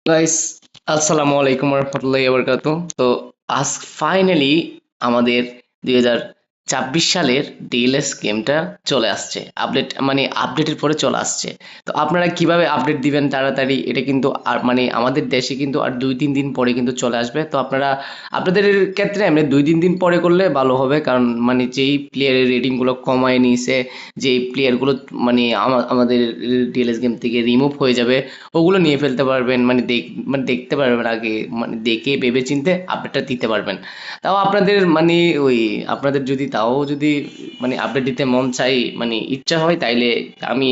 Guys, আসসালামু আলাইকুম রহমতুল্লাহি ওয়া তো আজ ফাইনালি আমাদের 2024 সালের ডিএলএস গেমটা চলে আসছে। আপডেটের পরে চলে আসছে। তো আপনারা কিভাবে আপডেট দিবেন তাড়াতাড়ি, এটা কিন্তু আর আমাদের দেশে কিন্তু আর 2-3 দিন পরে কিন্তু চলে আসবে। তো আপনারা আপনাদের ক্ষেত্রে আমরা 2-3 দিন পরে করলে ভালো হবে, কারণ যেই প্লেয়ারের রেটিংগুলো কমায় নিয়েছে, যেই প্লেয়ারগুলো আমাদের ডিএলএস গেম থেকে রিমুভ হয়ে যাবে, ওগুলো নিয়ে ফেলতে পারবেন। দেখতে পারবেন আগে, দেখে ভেবে চিনতে আপডেটটা দিতে পারবেন। তাও আপনাদের যদি আপডেট দিতে মন চাই, ইচ্ছা হয়, তাইলে আমি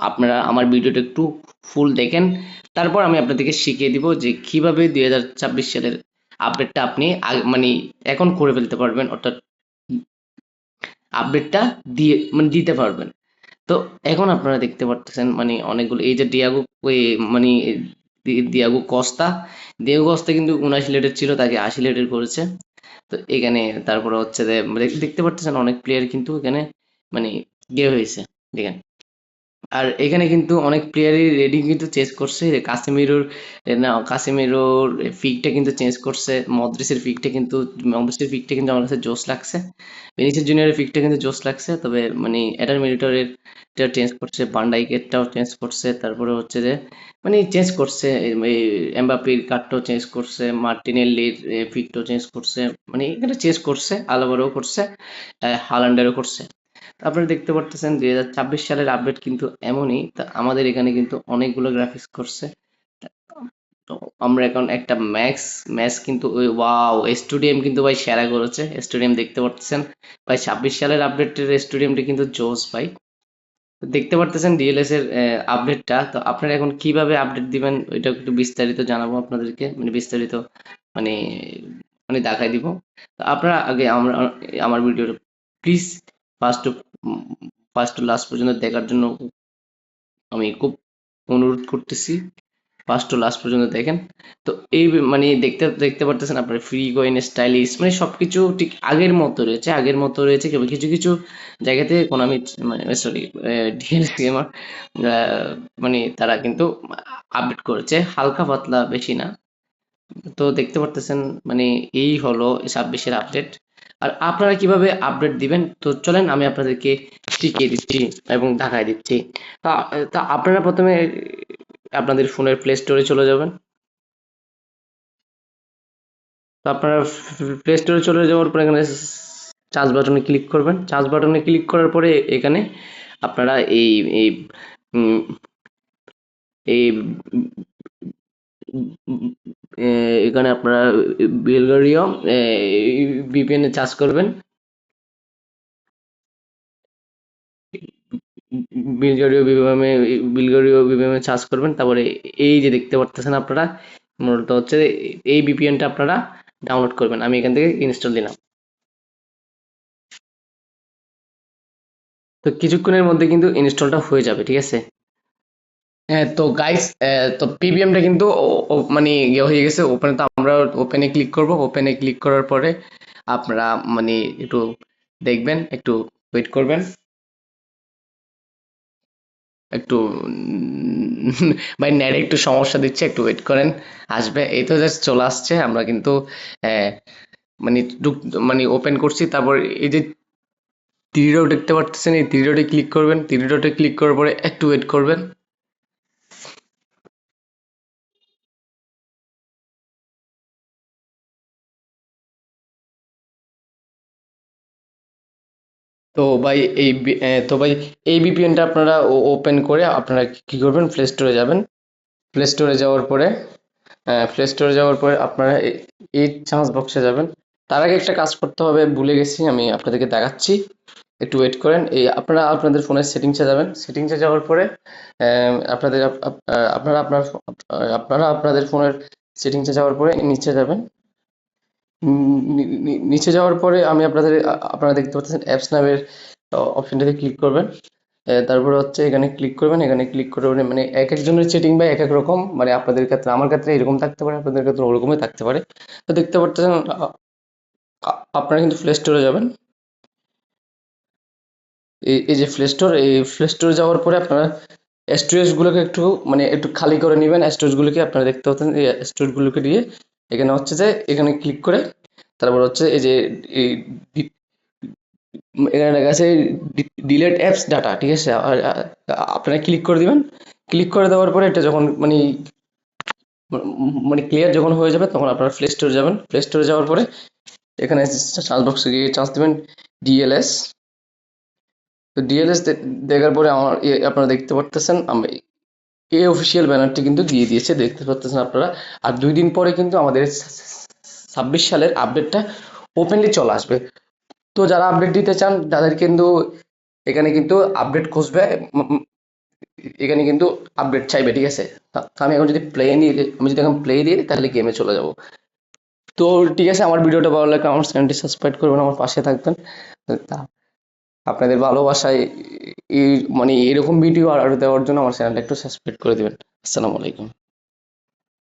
আপনারা আমার ভিডিওটা একটু ফুল দেখেন। তারপর আমি আপনাদেরকে শিখিয়ে দিব যে কিভাবে 2024 সালের আপডেটটা আপনি এখন করে ফেলতে পারবেন, অর্থাৎ আপডেটটা দিতে পারবেন। তো এখন আপনারা দেখতে পারতেছেন অনেকগুলো, এই যে ডিয়াগো, ওই মানে ডিয়াগো কস্তা কিন্তু 79 লেটের ছিল, তাকে 80 লেটের করেছে। তো এখানে তারপরে হচ্ছে যে দেখতে পারতেছেন অনেক প্লেয়ার কিন্তু এখানে মানে হয়েছে, দেখেন। আর এখানে কিন্তু অনেক প্লেয়ারই রেডিং কিন্তু চেঞ্জ করছে। কাসেমিরোর ফিকটা কিন্তু চেঞ্জ করছে। মদ্রিসের ফিকটা কিন্তু আমার কাছে জোস লাগছে। ভিনিসিয়াস জুনিয়রের ফিকটা কিন্তু জোস লাগছে, তবে এটার মিলিটরের চেঞ্জ করছে, বান্ডাইকেরটাও চেঞ্জ করছে। তারপরে হচ্ছে যে চেঞ্জ করছে, এই এমবাপির কার্ডটাও চেঞ্জ করছে, মার্টিনেল্লির ফিকটাও চেঞ্জ করছে। এখানে চেঞ্জ করছে, আলাবারও করছে, হালান্ডারও করছে। আপনারা দেখতে পারতেছেন 2024 সালের আপডেট কিন্তু এমনই। তা আমাদের এখানে কিন্তু অনেকগুলো গ্রাফিক্স করছে। তো আমরা এখন একটা ম্যাক্স কিন্তু, ওই ওয়াও, স্টেডিয়াম কিন্তু ভাই সেরা করেছে। স্টেডিয়াম দেখতে পাচ্ছেন ভাই, 26 সালের আপডেটের স্টেডিয়ামটা কিন্তু জোস ভাই। তো দেখতে পারতেছেন ডিএলএস এর আপডেটটা। তো আপনারা এখন কিভাবে আপডেট দিবেন ওইটা একটু বিস্তারিত জানাবো আপনাদেরকে, বিস্তারিত মানে দেখাই দিব। তো আপনারা আগে আমার ভিডিওটা please first to first to last পর্যন্ত দেখার জন্য আমি খুব অনুরোধ করতেছি। ফার্স্ট টু লাস্ট পর্যন্ত দেখেন। তো এই দেখতে দেখতে পারতেছেন আপনার ফ্রি কয়েন, স্টাইলিশ, সবকিছু ঠিক আগের মতো রয়েছে। কেবল কিছু কিছু জায়গাতে কোনামি, সরি, ডিএলসি গেমার, তারা কিন্তু আপডেট করেছে হালকা পাতলা, বেশি না। তো দেখতে পারতেছেন এই হলো 26-এর আপডেট। আর আপনারা কিভাবে আপডেট দিবেন, তো চলেন আমি আপনাদেরকে শিখিয়ে দিচ্ছি এবং দেখাই দিচ্ছি। তা তা আপনারা প্রথমে আপনাদের ফোনের প্লে স্টোরে চলে যাবেন। তো আপনারা প্লে স্টোরে চলে যাওয়ার পর এখানে চার্জ বাটনে ক্লিক করবেন। চার্জ বাটনে ক্লিক করার পরে এখানে আপনারা এই এই উম, এই এখানে আপনারা বেলগারিও ভিপিএন এ চার্জ করবেন। বিলগারিও বিপিএম এ চার্জ করবেন। তারপরে এই যে দেখতে পারতেছেন আপনারা, মূলত হচ্ছে এই ভিপিএনটা আপনারা ডাউনলোড করবেন। আমি এখান থেকে ইনস্টল দিলাম। তো কিছুক্ষণের মধ্যে কিন্তু ইনস্টলটা হয়ে যাবে, ঠিক আছে। হ্যাঁ, তো গাইস, তো পিভিএমটা কিন্তু হয়ে গেছে ওপেনে। তো আমরা ওপেনে ক্লিক করব। ওপেনে ক্লিক করার পরে আপনারা একটু দেখবেন, একটু ওয়েট করবেন, একটু ভাই নেটে একটু সমস্যা দিচ্ছে, একটু ওয়েট করেন, আসবে। এই তো জাস্ট চলে আসছে। আমরা কিন্তু আহ, ওপেন করছি। তারপর এই যে থ্রি ডট দেখতে পাচ্ছেন, এই থ্রি ডটে ক্লিক করবেন। থ্রি ডটে ক্লিক করার পরে একটু ওয়েট করবেন। তো ভাই এই ভিপিএনটা আপনারা ওপেন করে আপনারা কি করবেন, প্লে স্টোরে যাবেন। প্লে স্টোরে যাওয়ার পরে আপনারা এই চান্স বক্সে যাবেন। তার আগে একটা কাজ করতে হবে, ভুলে গেছি, আমি আপনাদেরকে দেখাচ্ছি। একটু ওয়েট করেন। এই আপনারা আপনাদের ফোনের সেটিংসে যাবেন। সেটিংসে যাওয়ার পরে আপনাদের আপনারা আপনাদের ফোনের সেটিংসে যাওয়ার পরে নিচে যাবেন। নিচে যাওয়ার পরে আমি আপনারা দেখতে পাচ্ছেন অ্যাপস নামের অপশনটাতে ক্লিক করবেন। তারপরে হচ্ছে এখানে ক্লিক করবেন। এখানে ক্লিক করে এক একজনের সেটিং বা এক এক রকম, আপনাদের ক্ষেত্রে, আমার ক্ষেত্রে এরকম থাকতে পারে, আপনাদের ক্ষেত্রে ওরকমই থাকতে পারে। তো দেখতে পাচ্ছেন আপনারা কিন্তু প্লে স্টোরে যাবেন। এই যে প্লে স্টোর, এই প্লে স্টোরে যাওয়ার পরে আপনারা স্টোরেজ গুলোকে একটু মানে একটু খালি করে নেবেন। স্টোরেজ গুলোকে আপনারা দেখতে পাচ্ছেন, এই স্টোরেজ গুলোকে দিয়ে এখানে হচ্ছে যে এখানে ক্লিক করে তারপর হচ্ছে এই যে এই এখানে লেখা আছে ডিলেট অ্যাপস ডাটা, ঠিক আছে? আপনারা ক্লিক করে দিবেন। ক্লিক করে দেওয়ার পরে এটা যখন মানে ক্লিয়ার যখন হয়ে যাবে তখন আপনারা প্লে স্টোরে যাবেন। প্লে স্টোরে যাওয়ার পরে এখানে সার্চ বক্সে গিয়ে চান্স দিবেন ডিএলএস। তো ডিএলএস দেখার পরে আমার আপনারা দেখতে পারতেছেন আমি এই অফিসিয়াল ব্যানারটি কিন্তু দিয়ে দিয়েছে, দেখতে পাচ্ছেন আপনারা। আর 2 দিন পরে কিন্তু আমাদের 26 সালের আপডেটটা ওপেনলি চলে আসবে। তো যারা আপডেট দিতে চান তাদের কিন্তু এখানে কিন্তু আপডেট খুঁজবে, এখানে কিন্তু আপডেট চাইবে, ঠিক আছে? তো আমি এখন যদি প্লে নিয়ে দিই, আমি যদি এখন প্লে দিয়ে দিই তাহলে গেমে চলে যাব। তো ঠিক আছে, আমার ভিডিওটা ভালো লাগলে আমার চ্যানেলটি সাবস্ক্রাইব করবেন, আমার পাশে থাকবেন। তা আপনাদের ভালোবাসায় এই মানে এরকম ভিডিও আর দেওয়ার জন্য আমার চ্যানেলটা একটু সাবস্ক্রাইব করে দিবেন। আসসালামু আলাইকুম।